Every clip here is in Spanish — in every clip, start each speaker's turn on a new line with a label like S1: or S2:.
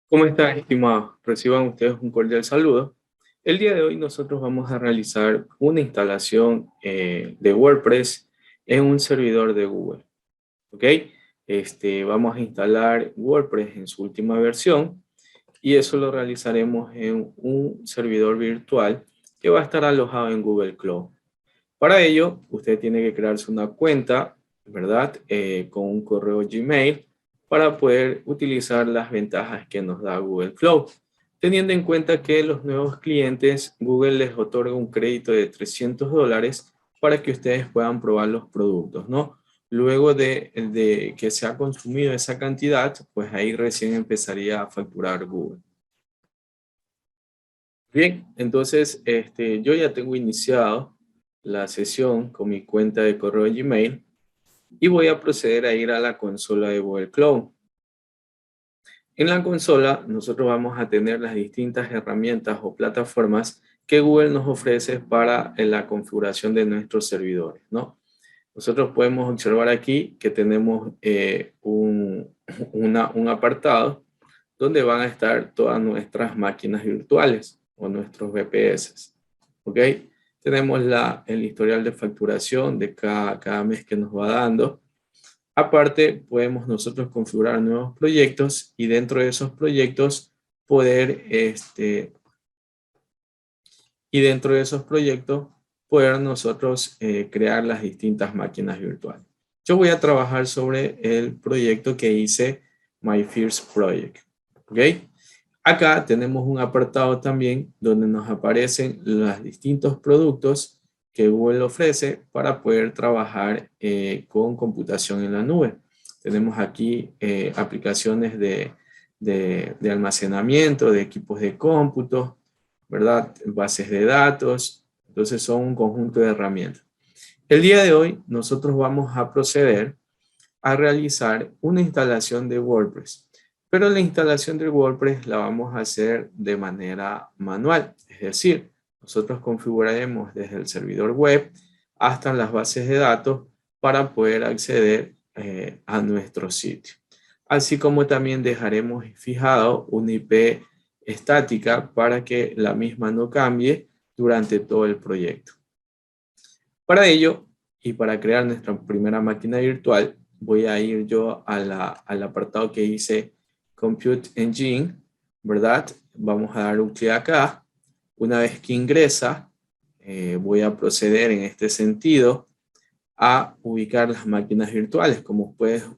S1: ¿Cómo están, estimados? Reciban ustedes un cordial saludo. El día de hoy nosotros vamos a realizar una instalación de WordPress en un servidor de Google. ¿Ok? Vamos a instalar WordPress en su última versión y eso lo realizaremos en un servidor virtual que va a estar alojado en Google Cloud. Para ello, usted tiene que crearse una cuenta, ¿verdad? Con un correo Gmail para poder utilizar las ventajas que nos da Google Cloud. Teniendo en cuenta que los nuevos clientes, Google les otorga un crédito de $300 para que ustedes puedan probar los productos, ¿no? Luego de que se ha consumido esa cantidad, pues ahí recién empezaría a facturar Google. Bien, entonces yo ya tengo iniciado la sesión con mi cuenta de correo Gmail y voy a proceder a ir a la consola de Google Cloud. En la consola nosotros vamos a tener las distintas herramientas o plataformas que Google nos ofrece para la configuración de nuestros servidores, ¿no? Nosotros podemos observar aquí que tenemos un apartado donde van a estar todas nuestras máquinas virtuales o nuestros VPS. ¿Ok? Tenemos el historial de facturación de cada mes que nos va dando. Aparte, podemos nosotros configurar nuevos proyectos y dentro de esos proyectos poder, poder nosotros crear las distintas máquinas virtuales. Yo voy a trabajar sobre el proyecto que hice My First Project. ¿Ok? Acá tenemos un apartado también donde nos aparecen los distintos productos que Google ofrece para poder trabajar con computación en la nube. Tenemos aquí aplicaciones de almacenamiento, de equipos de cómputo, ¿verdad? Bases de datos. Entonces son un conjunto de herramientas. El día de hoy nosotros vamos a proceder a realizar una instalación de WordPress. Pero la instalación de WordPress la vamos a hacer de manera manual. Es decir, nosotros configuraremos desde el servidor web hasta las bases de datos para poder acceder a nuestro sitio. Así como también dejaremos fijado una IP estática para que la misma no cambie durante todo el proyecto. Para ello, y para crear nuestra primera máquina virtual, voy a ir yo al apartado que dice Compute Engine, ¿verdad? Vamos a dar un clic acá. Una vez que ingresa, voy a proceder en este sentido a ubicar las máquinas virtuales. Como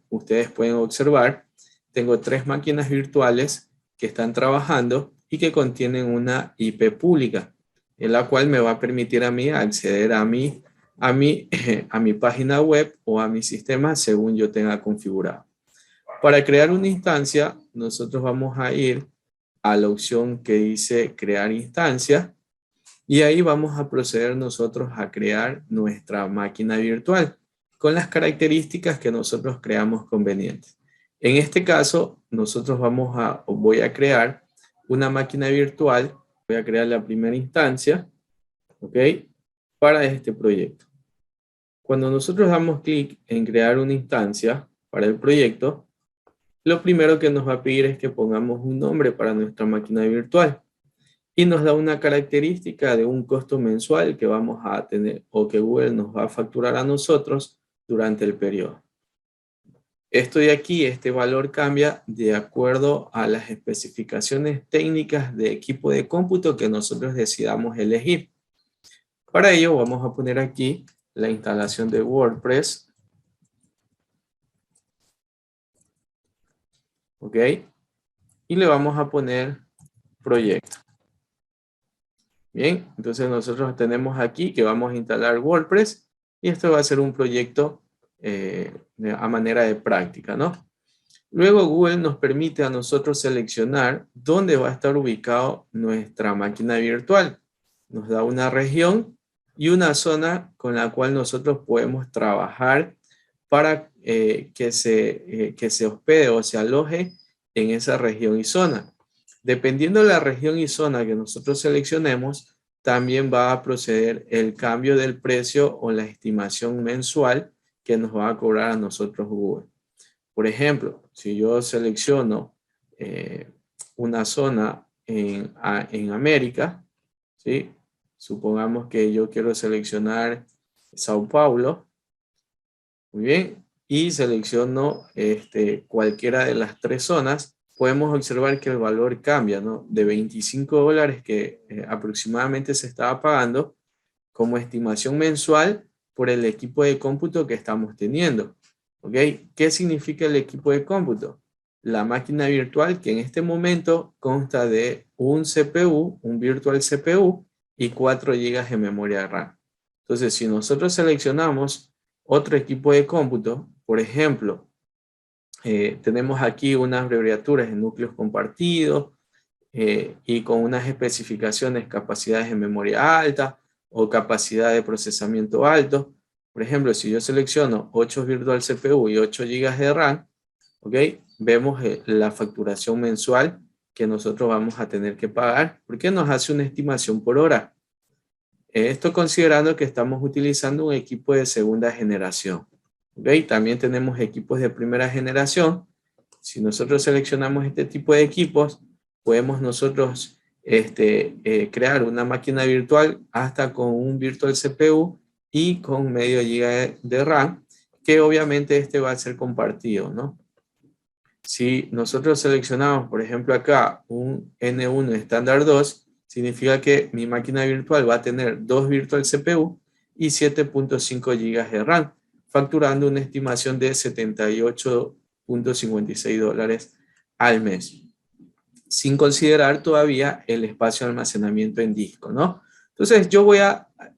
S1: ustedes pueden observar, tengo 3 máquinas virtuales que están trabajando y que contienen una IP pública, en la cual me va a permitir a mí acceder a mi página web o a mi sistema según yo tenga configurado. Para crear una instancia, nosotros vamos a ir a la opción que dice crear instancia y ahí vamos a proceder nosotros a crear nuestra máquina virtual con las características que nosotros creamos convenientes. En este caso, voy a crear una máquina virtual, voy a crear la primera instancia, ¿ok? Para este proyecto. Cuando nosotros damos clic en crear una instancia para el proyecto, lo primero que nos va a pedir es que pongamos un nombre para nuestra máquina virtual y nos da una característica de un costo mensual que vamos a tener o que Google nos va a facturar a nosotros durante el periodo. Esto de aquí, este valor cambia de acuerdo a las especificaciones técnicas de equipo de cómputo que nosotros decidamos elegir. Para ello vamos a poner aquí la instalación de WordPress. ¿Ok? Y le vamos a poner proyecto. Bien, entonces nosotros tenemos aquí que vamos a instalar WordPress y esto va a ser un proyecto a manera de práctica, ¿no? Luego Google nos permite a nosotros seleccionar dónde va a estar ubicado nuestra máquina virtual. Nos da una región y una zona con la cual nosotros podemos trabajar para que se hospede o se aloje en esa región y zona. Dependiendo de la región y zona que nosotros seleccionemos, también va a proceder el cambio del precio o la estimación mensual que nos va a cobrar a nosotros Google. Por ejemplo, si yo selecciono una zona en América, ¿sí? Supongamos que yo quiero seleccionar Sao Paulo, muy bien, y selecciono cualquiera de las tres zonas. Podemos observar que el valor cambia, ¿no? De $25 que aproximadamente se estaba pagando como estimación mensual por el equipo de cómputo que estamos teniendo. ¿Ok? ¿Qué significa el equipo de cómputo? La máquina virtual que en este momento consta de un CPU, un virtual CPU y 4 GB de memoria RAM. Entonces, si nosotros seleccionamos otro equipo de cómputo, por ejemplo, tenemos aquí unas abreviaturas en núcleos compartidos y con unas especificaciones, capacidades de memoria alta o capacidad de procesamiento alto. Por ejemplo, si yo selecciono 8 virtual CPU y 8 GB de RAM, ¿ok? Vemos la facturación mensual que nosotros vamos a tener que pagar porque nos hace una estimación por hora. Esto considerando que estamos utilizando un equipo de segunda generación. ¿Okay? También tenemos equipos de primera generación. Si nosotros seleccionamos este tipo de equipos, podemos nosotros crear una máquina virtual hasta con un virtual CPU y con medio giga de RAM, que obviamente va a ser compartido, ¿no? Si nosotros seleccionamos, por ejemplo, acá un N1 estándar 2, significa que mi máquina virtual va a tener 2 virtual CPU y 7.5 GB de RAM, facturando una estimación de $78.56 al mes, sin considerar todavía el espacio de almacenamiento en disco, ¿no? Entonces,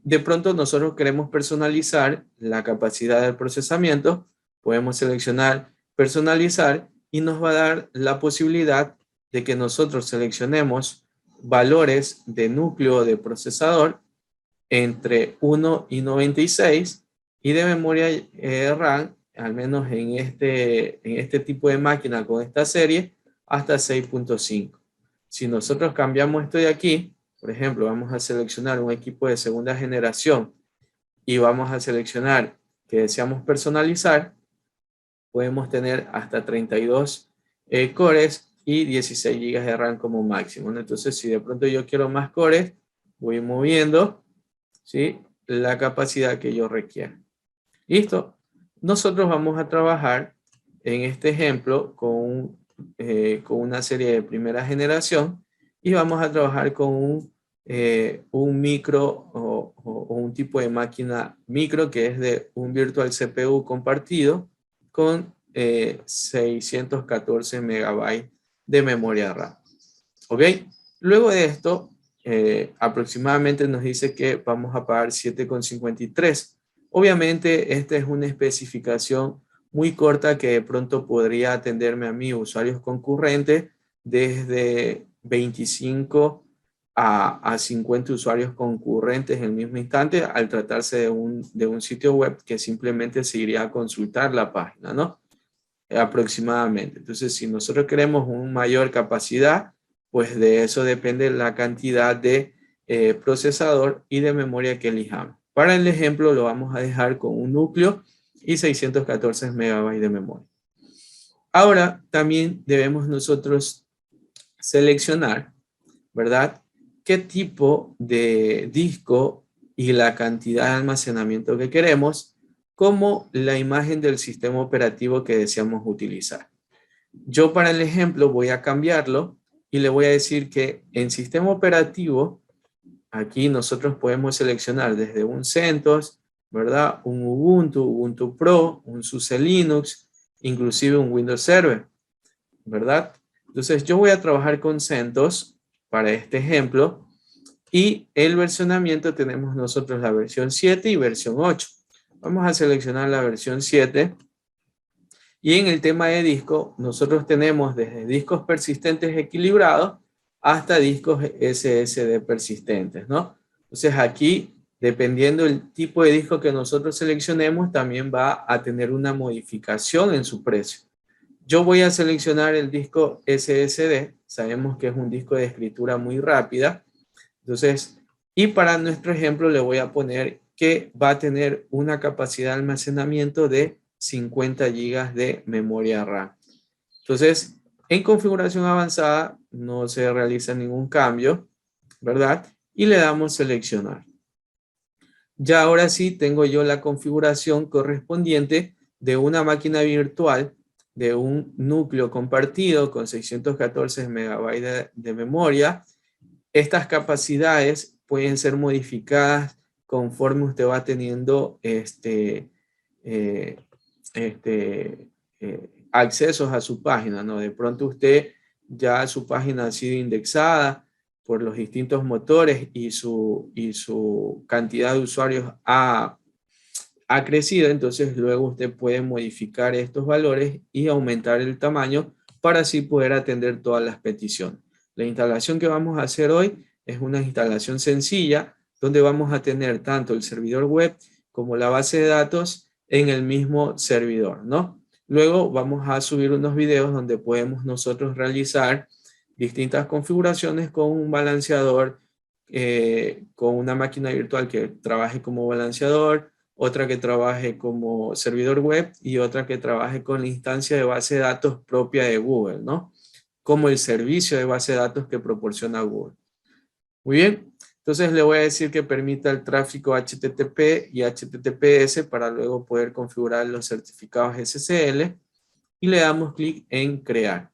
S1: de pronto nosotros queremos personalizar la capacidad del procesamiento, podemos seleccionar personalizar y nos va a dar la posibilidad de que nosotros seleccionemos valores de núcleo de procesador entre 1 y 96 y de memoria RAM, al menos en este tipo de máquina con esta serie, hasta 6.5. Si nosotros cambiamos esto de aquí, por ejemplo, vamos a seleccionar un equipo de segunda generación y vamos a seleccionar que deseamos personalizar, podemos tener hasta 32 cores y 16 GB de RAM como máximo, ¿no? Entonces, si de pronto yo quiero más cores, voy moviendo, ¿sí?, la capacidad que yo requiero. ¿Listo? Nosotros vamos a trabajar en este ejemplo con una serie de primera generación y vamos a trabajar con un micro o un tipo de máquina micro que es de un virtual CPU compartido con 614 megabytes de memoria RAM. ¿Ok? Luego de esto, aproximadamente nos dice que vamos a pagar 7,53. Obviamente, esta es una especificación muy corta que de pronto podría atenderme a mí, usuarios concurrentes, desde 25 a 50 usuarios concurrentes en el mismo instante, al tratarse de un sitio web que simplemente se iría a consultar la página, ¿no? Aproximadamente. Entonces, si nosotros queremos una mayor capacidad, pues de eso depende la cantidad de procesador y de memoria que elijamos. Para el ejemplo lo vamos a dejar con un núcleo y 614 megabytes de memoria. Ahora también debemos nosotros seleccionar, ¿verdad?, qué tipo de disco y la cantidad de almacenamiento que queremos, como la imagen del sistema operativo que deseamos utilizar. Yo para el ejemplo voy a cambiarlo y le voy a decir que en sistema operativo, aquí nosotros podemos seleccionar desde un CentOS, ¿verdad?, un Ubuntu, Ubuntu Pro, un SUSE Linux, inclusive un Windows Server, ¿verdad? Entonces yo voy a trabajar con CentOS para este ejemplo y el versionamiento tenemos nosotros la versión 7 y versión 8. Vamos a seleccionar la versión 7 y en el tema de disco nosotros tenemos desde discos persistentes equilibrados hasta discos SSD persistentes, ¿no? Entonces aquí, dependiendo del tipo de disco que nosotros seleccionemos, también va a tener una modificación en su precio. Yo voy a seleccionar el disco SSD, sabemos que es un disco de escritura muy rápida, entonces, y para nuestro ejemplo le voy a poner que va a tener una capacidad de almacenamiento de 50 GB de memoria RAM. Entonces, En configuración avanzada no se realiza ningún cambio, ¿verdad? Y le damos seleccionar. Ya ahora sí tengo yo la configuración correspondiente de una máquina virtual de un núcleo compartido con 614 megabytes de memoria. Estas capacidades pueden ser modificadas conforme usted va teniendo eh, accesos a su página, ¿no? De pronto usted ya su página ha sido indexada por los distintos motores y su cantidad de usuarios ha crecido, entonces luego usted puede modificar estos valores y aumentar el tamaño para así poder atender todas las peticiones. La instalación que vamos a hacer hoy es una instalación sencilla donde vamos a tener tanto el servidor web como la base de datos en el mismo servidor, ¿no? Luego vamos a subir unos videos donde podemos nosotros realizar distintas configuraciones con un balanceador, con una máquina virtual que trabaje como balanceador, otra que trabaje como servidor web y otra que trabaje con la instancia de base de datos propia de Google, ¿no? Como el servicio de base de datos que proporciona Google. Muy bien, entonces le voy a decir que permita el tráfico HTTP y HTTPS para luego poder configurar los certificados SSL y le damos clic en crear.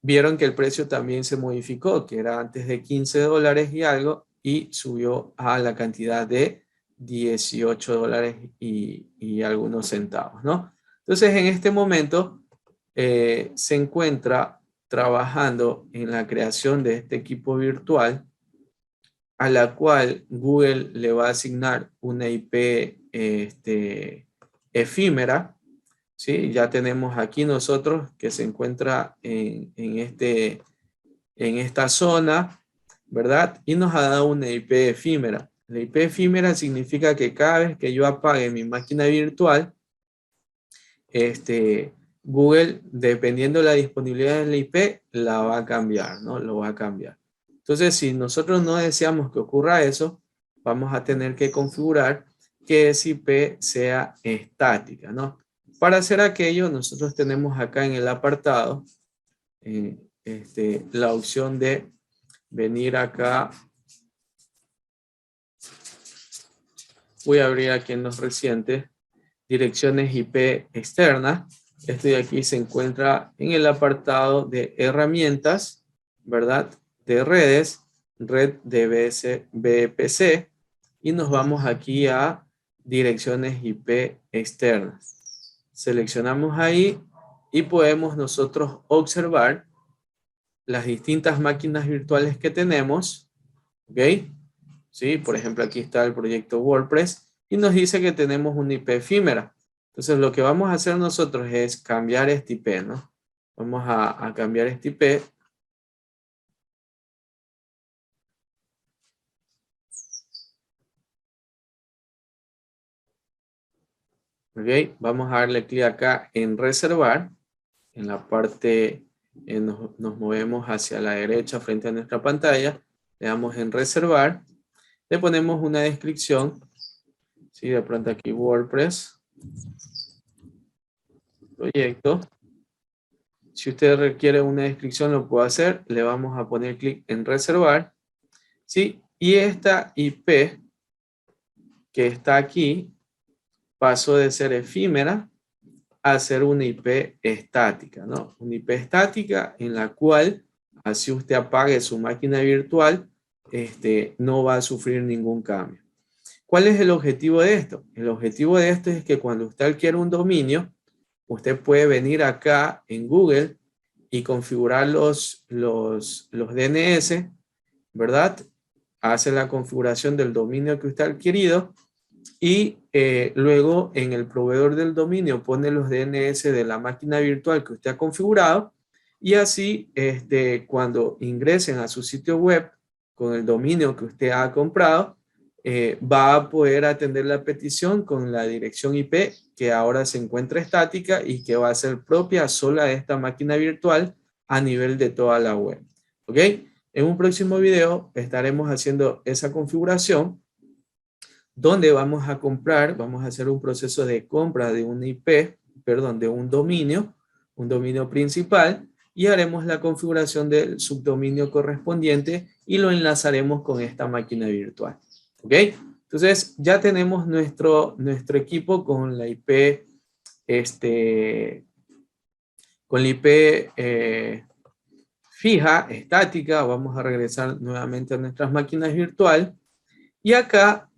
S1: Vieron que el precio también se modificó, que era antes de $15 y algo, y subió a la cantidad de $18 y algunos centavos, ¿no? Entonces, en este momento se encuentra trabajando en la creación de este equipo virtual, a la cual Google le va a asignar una IP efímera. ¿Sí? Ya tenemos aquí nosotros que se encuentra en esta zona, ¿verdad? Y nos ha dado una IP efímera. La IP efímera significa que cada vez que yo apague mi máquina virtual, Google, dependiendo de la disponibilidad de la IP, la va a cambiar, ¿no? Lo va a cambiar. Entonces, si nosotros no deseamos que ocurra eso, vamos a tener que configurar que esa IP sea estática, ¿no? Para hacer aquello, nosotros tenemos acá en el apartado la opción de venir acá. Voy a abrir aquí en los recientes direcciones IP externas. Esto de aquí se encuentra en el apartado de herramientas, ¿verdad? De redes, red de VPC, y nos vamos aquí a direcciones IP externas. Seleccionamos ahí y podemos nosotros observar las distintas máquinas virtuales que tenemos, ¿ok? ¿Sí? Por ejemplo, aquí está el proyecto WordPress y nos dice que tenemos una IP efímera. Entonces, lo que vamos a hacer nosotros es cambiar este IP, ¿no? Vamos a cambiar este IP. ¿Ok? Vamos a darle clic acá en reservar. En la parte, nos movemos hacia la derecha frente a nuestra pantalla. Le damos en reservar. Le ponemos una descripción. ¿Sí? De pronto aquí WordPress. Proyecto. Si usted requiere una descripción, lo puede hacer. Le vamos a poner clic en reservar. ¿Sí? Y esta IP que está aquí pasó de ser efímera a ser una IP estática, ¿no? Una IP estática en la cual, así usted apague su máquina virtual, no va a sufrir ningún cambio. ¿Cuál es el objetivo de esto? El objetivo de esto es que cuando usted adquiere un dominio, usted puede venir acá en Google y configurar los DNS, ¿verdad? Hace la configuración del dominio que usted ha adquirido y luego en el proveedor del dominio pone los DNS de la máquina virtual que usted ha configurado y así cuando ingresen a su sitio web con el dominio que usted ha comprado, va a poder atender la petición con la dirección IP que ahora se encuentra estática y que va a ser propia sola de esta máquina virtual a nivel de toda la web. ¿Ok? En un próximo video estaremos haciendo esa configuración donde vamos a hacer un proceso de compra de una IP, perdón, de un dominio, un dominio principal y haremos la configuración del subdominio correspondiente y lo enlazaremos con esta máquina virtual. ¿Ok? Entonces ya tenemos nuestro equipo con la IP, con la IP fija, estática. Vamos a regresar nuevamente a nuestras máquinas virtuales. Y acá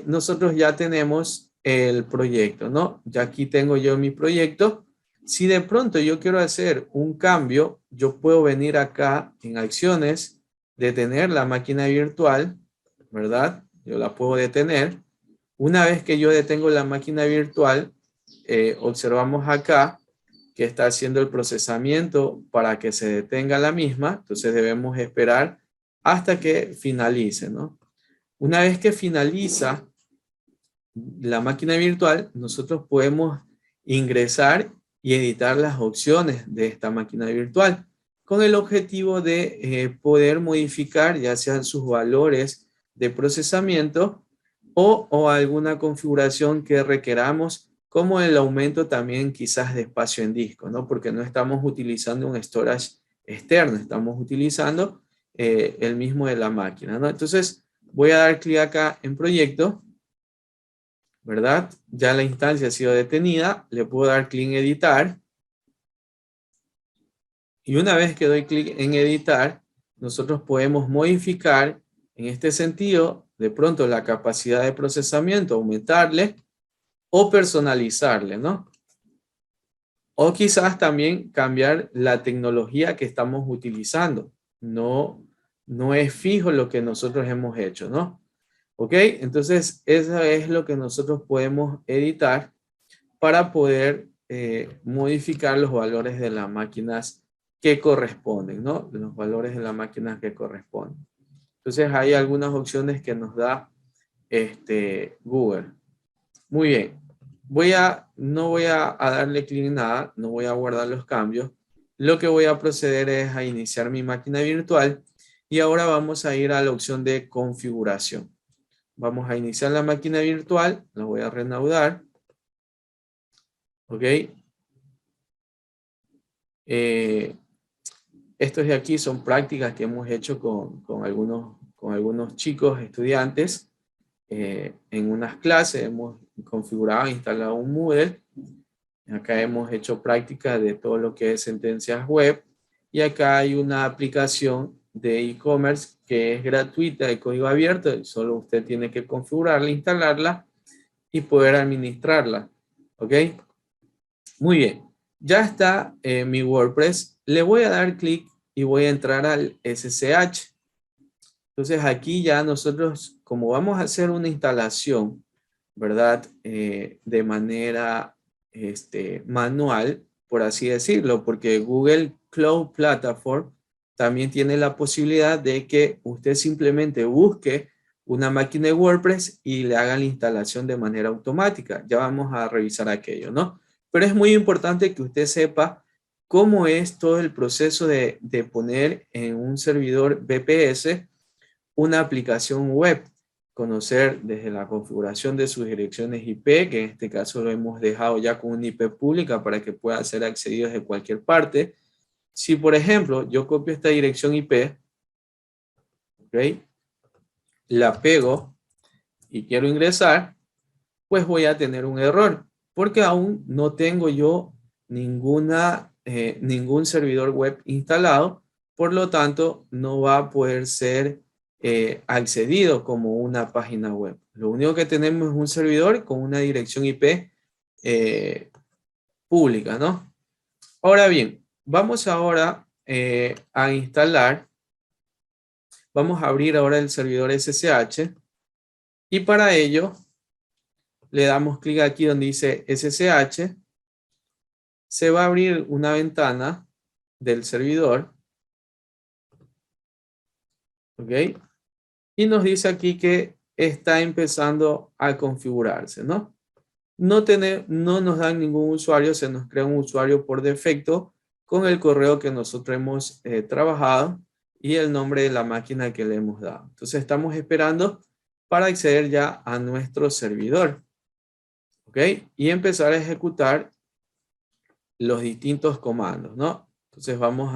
S1: nosotros ya tenemos el proyecto, ¿no? Ya aquí tengo yo mi proyecto. Si de pronto yo quiero hacer un cambio, yo puedo venir acá en acciones, detener la máquina virtual, ¿verdad? Yo la puedo detener. Una vez que yo detengo la máquina virtual, observamos acá que está haciendo el procesamiento para que se detenga la misma. Entonces debemos esperar hasta que finalice, ¿no? Una vez que finaliza la máquina virtual, nosotros podemos ingresar y editar las opciones de esta máquina virtual con el objetivo de poder modificar ya sean sus valores de procesamiento o alguna configuración que requeramos, como el aumento también quizás de espacio en disco, ¿no? Porque no estamos utilizando un storage externo, estamos utilizando el mismo de la máquina, ¿no? Entonces voy a dar clic acá en proyecto, ¿verdad? Ya la instancia ha sido detenida, le puedo dar clic en editar. Y una vez que doy clic en editar, nosotros podemos modificar en este sentido, de pronto la capacidad de procesamiento, aumentarle o personalizarle, ¿no? O quizás también cambiar la tecnología que estamos utilizando. No es fijo lo que nosotros hemos hecho, ¿no? ¿Ok? Entonces, eso es lo que nosotros podemos editar para poder modificar los valores de las máquinas que corresponden, ¿no? Los valores de las máquinas que corresponden. Entonces, hay algunas opciones que nos da Google. Muy bien. No voy a darle clic en nada, no voy a guardar los cambios. Lo que voy a proceder es a iniciar mi máquina virtual y ahora vamos a ir a la opción de configuración. Vamos a iniciar la máquina virtual, la voy a reanudar. ¿Ok? Estos de aquí son prácticas que hemos hecho con algunos chicos, estudiantes. En unas clases hemos configurado e instalado un Moodle. Acá hemos hecho prácticas de todo lo que es sentencias web. Y acá hay una aplicación de e-commerce que es gratuita de código abierto. Solo usted tiene que configurarla, instalarla y poder administrarla. ¿Ok? Muy bien. Ya está mi WordPress. Le voy a dar clic y voy a entrar al SSH. Entonces aquí ya nosotros, como vamos a hacer una instalación, ¿verdad? De manera manual, por así decirlo, porque Google Cloud Platform también tiene la posibilidad de que usted simplemente busque una máquina de WordPress y le haga la instalación de manera automática. Ya vamos a revisar aquello, ¿no? Pero es muy importante que usted sepa cómo es todo el proceso de poner en un servidor VPS una aplicación web, conocer desde la configuración de sus direcciones IP, que en este caso lo hemos dejado ya con una IP pública para que pueda ser accedido desde cualquier parte. Si, por ejemplo, yo copio esta dirección IP, ¿ok? La pego y quiero ingresar, pues voy a tener un error, porque aún no tengo yo ningún servidor web instalado, por lo tanto no va a poder ser accedido como una página web. Lo único que tenemos es un servidor con una dirección IP pública, ¿no? Ahora bien, vamos ahora a instalar, vamos a abrir ahora el servidor SSH y para ello le damos clic aquí donde dice SSH, se va a abrir una ventana del servidor, ¿ok? Y nos dice aquí que está empezando a configurarse, ¿no? No nos dan ningún usuario, se nos crea un usuario por defecto con el correo que nosotros hemos trabajado y el nombre de la máquina que le hemos dado. Entonces estamos esperando para acceder ya a nuestro servidor, ¿ok? Y empezar a ejecutar los distintos comandos, ¿no? Entonces vamos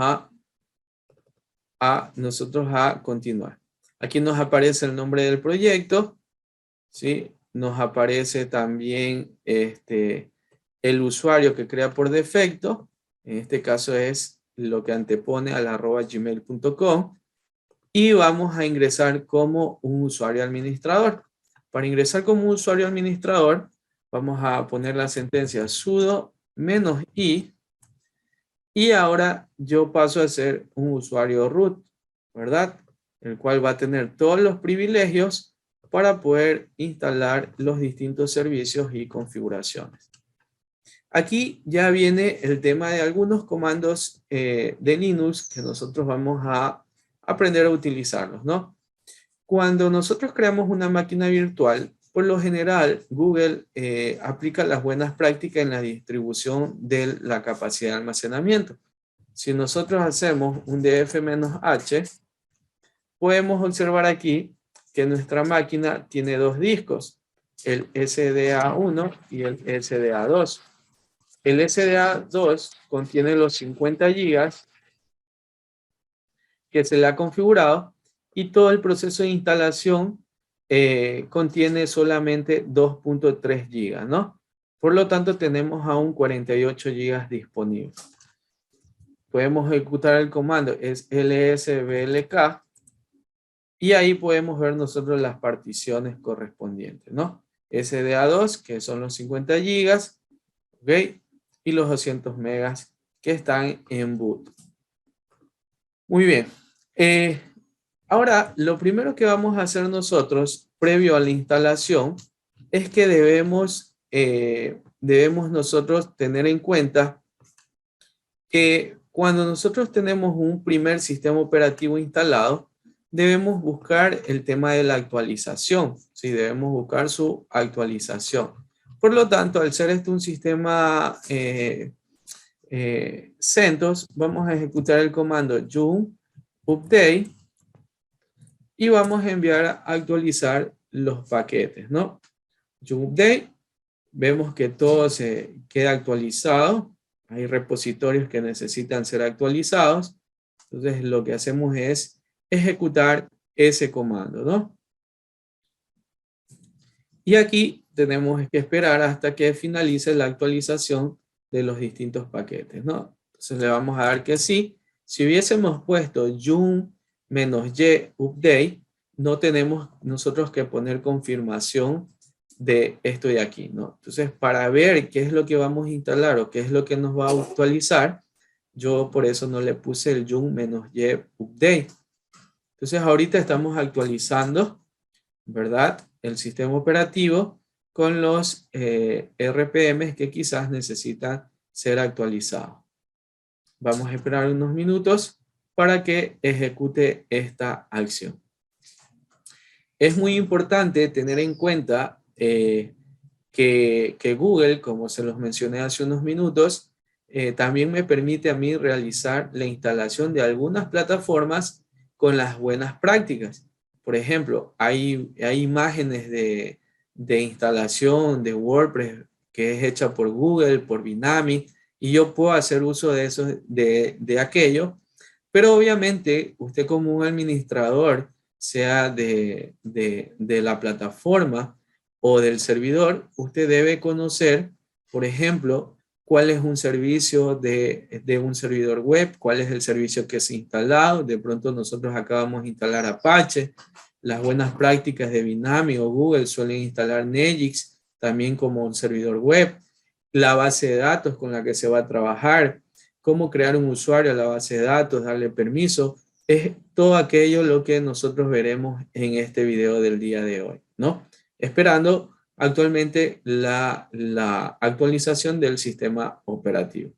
S1: nosotros a continuar. Aquí nos aparece el nombre del proyecto, ¿sí? Nos aparece también el usuario que crea por defecto. En este caso es lo que antepone al @gmail.com. Y vamos a ingresar como un usuario administrador. Para ingresar como un usuario administrador, vamos a poner la sentencia sudo -i. Y ahora yo paso a ser un usuario root, ¿verdad? El cual va a tener todos los privilegios para poder instalar los distintos servicios y configuraciones. Aquí ya viene el tema de algunos comandos de Linux que nosotros vamos a aprender a utilizarlos, ¿no? Cuando nosotros creamos una máquina virtual, por lo general, Google aplica las buenas prácticas en la distribución de la capacidad de almacenamiento. Si nosotros hacemos un df-h, podemos observar aquí que nuestra máquina tiene dos discos, el SDA1 y el SDA2. El SDA2 contiene los 50 gigas que se le ha configurado y todo el proceso de instalación contiene solamente 2.3 gigas, ¿no? Por lo tanto, tenemos aún 48 gigas disponibles. Podemos ejecutar el comando, es lsblk, y ahí podemos ver nosotros las particiones correspondientes, ¿no? SDA2, que son los 50 gigas, ¿ok? Y los 200 megas que están en boot. Muy bien. Ahora, lo primero que vamos a hacer nosotros, previo a la instalación, es que debemos nosotros tener en cuenta que cuando nosotros tenemos un primer sistema operativo instalado, debemos buscar el tema de la actualización, ¿sí? Debemos buscar su actualización. Por lo tanto, al ser un sistema CentOS, vamos a ejecutar el comando yum update y vamos a enviar a actualizar los paquetes, ¿no? Yum update, vemos que todo se queda actualizado. Hay repositorios que necesitan ser actualizados. Entonces, lo que hacemos es ejecutar ese comando, ¿no? Y aquí tenemos que esperar hasta que finalice la actualización de los distintos paquetes, ¿no? Entonces, le vamos a dar que sí. Si hubiésemos puesto yum-y update, no tenemos nosotros que poner confirmación de esto de aquí, ¿no? Entonces, para ver qué es lo que vamos a instalar o qué es lo que nos va a actualizar, yo por eso no le puse el yum-y update. Entonces, ahorita estamos actualizando, ¿verdad? El sistema operativo con los RPMs que quizás necesitan ser actualizados. Vamos a esperar unos minutos para que ejecute esta acción. Es muy importante tener en cuenta que Google, como se los mencioné hace unos minutos, también me permite a mí realizar la instalación de algunas plataformas con las buenas prácticas. Por ejemplo, hay imágenes de instalación de WordPress que es hecha por Google, por Dynamics, y yo puedo hacer uso de eso, de aquello, pero obviamente usted como un administrador, sea de la plataforma o del servidor, usted debe conocer, por ejemplo, cuál es un servicio de un servidor web, cuál es el servicio que es instalado. De pronto nosotros acabamos de instalar Apache, las buenas prácticas de Dynamics o Google suelen instalar Nginx también como un servidor web, la base de datos con la que se va a trabajar, cómo crear un usuario a la base de datos, darle permiso, es todo aquello lo que nosotros veremos en este video del día de hoy, ¿no? Esperando actualmente la actualización del sistema operativo.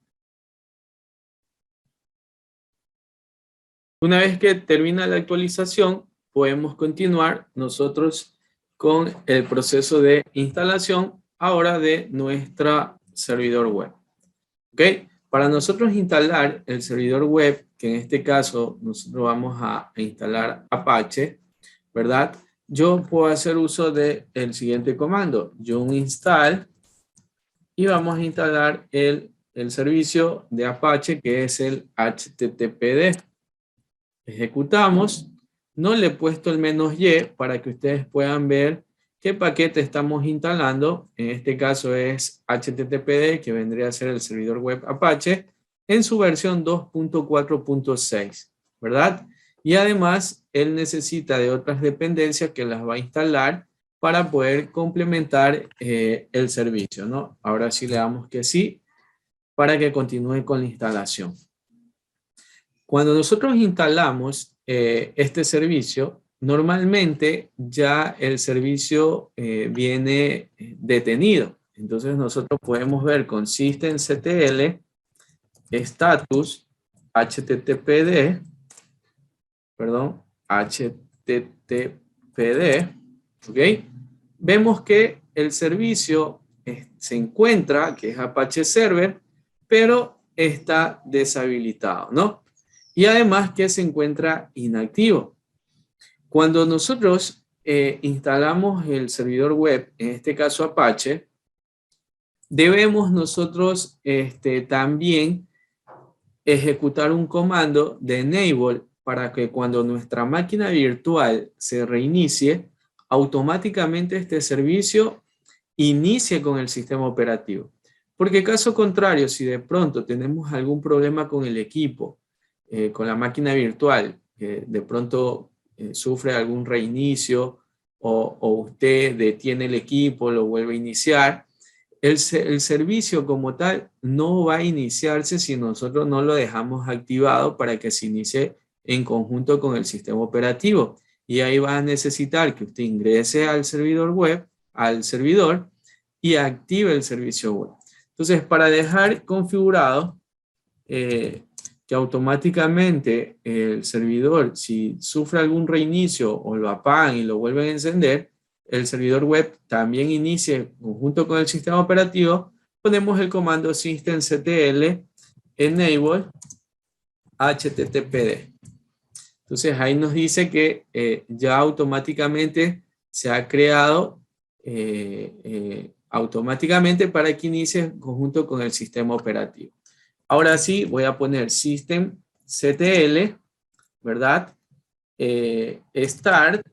S1: Una vez que termina la actualización, podemos continuar nosotros con el proceso de instalación ahora de nuestra servidor web. ¿Ok? Para nosotros instalar el servidor web, que en este caso nosotros vamos a instalar Apache, ¿verdad? Yo puedo hacer uso del siguiente comando, yum install, y vamos a instalar el el servicio de Apache, que es el HTTPD. Ejecutamos. No le he puesto el "-y" para que ustedes puedan ver qué paquete estamos instalando. En este caso es HTTPD, que vendría a ser el servidor web Apache, en su versión 2.4.6, ¿verdad? Y además, él necesita de otras dependencias que las va a instalar para poder complementar el servicio, ¿no? Ahora sí le damos que sí, para que continúe con la instalación. Cuando nosotros instalamos este servicio, normalmente ya el servicio viene detenido. Entonces nosotros podemos ver con systemctl status httpd, perdón, httpd, ¿ok? Vemos que el servicio se encuentra, que es Apache Server, pero está deshabilitado, ¿no? Y además que se encuentra inactivo. Cuando nosotros instalamos el servidor web, en este caso Apache, debemos nosotros también ejecutar un comando de enable para que cuando nuestra máquina virtual se reinicie, automáticamente este servicio inicie con el sistema operativo. Porque caso contrario, si de pronto tenemos algún problema con el equipo, con la máquina virtual, de pronto sufre algún reinicio o usted detiene el equipo, lo vuelve a iniciar, el servicio como tal no va a iniciarse si nosotros no lo dejamos activado para que se inicie en conjunto con el sistema operativo. Y ahí va a necesitar que usted ingrese al servidor web, al servidor, y active el servicio web. Entonces, para dejar configurado que automáticamente el servidor, si sufre algún reinicio o lo apagan y lo vuelven a encender, el servidor web también inicie junto con el sistema operativo, ponemos el comando systemctl enable httpd. Entonces ahí nos dice que ya automáticamente se ha creado automáticamente para que inicie en conjunto con el sistema operativo. Ahora sí, voy a poner systemctl, ¿verdad? Start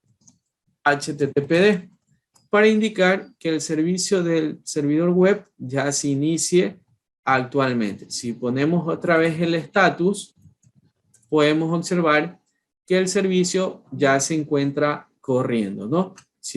S1: httpd para indicar que el servicio del servidor web ya se inicie actualmente. Si ponemos otra vez el status, podemos observar que el servicio ya se encuentra corriendo, ¿no?